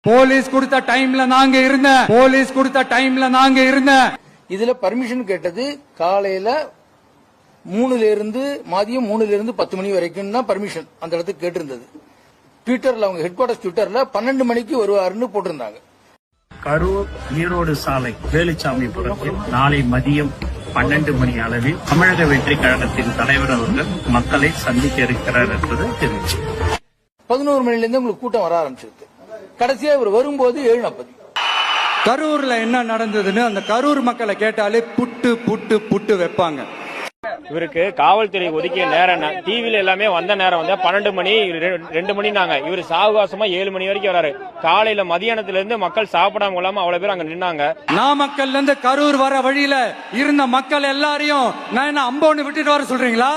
Police கொடுத்த டைம்ல நாங்க இருந்தேன். இதுல பர்மிஷன் கேட்டது காலையில 3ல இருந்து மதியம் 3ல இருந்து 10 மணி வரைக்கும் தான் பர்மிஷன் அந்த இடத்துக்கு கேட்டிருந்தது. ட்விட்டர்ல அவங்க ஹெட் குவார்டர்ஸ் ட்விட்டர்ல 12 மணிக்கு வருவாருன்னு போட்டிருந்தாங்க. கரூர் ஈரோடு சாலை வேலுச்சாமிபுரத்தில் நாளை மதியம் 12 மணி அளவில் தமிழக வெற்றி கழகத்தின் தலைவர் அவர்கள் மக்களை சந்திக்க இருக்கிறார் என்பது தெரிவிச்சு 11 மணில இருந்து உங்களுக்கு கூட்டம் வர ஆரம்பிச்சிருக்கு. கடைசியா இவர் வரும்போது 7:40. கரூர்ல என்ன நடந்ததுன்னு அந்த கரூர் மக்களை கேட்டாலே புட்டு புட்டு புட்டு வைப்பாங்க. இவருக்கு காவல்துறை ஒதுக்கிய நேரம் டிவில எல்லாமே வந்த நேரம் வந்து 12 மணி 2 மணினாங்க. இவர் சாவகாசமா 7 மணி வரைக்கும் வராரு. காலையில மதியானத்துல இருந்து மக்கள் சாப்பிடாம கொள்ளாம அவ்வளவு பேர் அங்க நின்னாங்க. நாமக்கல்ல இருந்து கரூர் வர வழியில இருந்த மக்கள் எல்லாரையும் நான் என்ன அம்போன்னு விட்டுட்டு வர சொல்றீங்களா?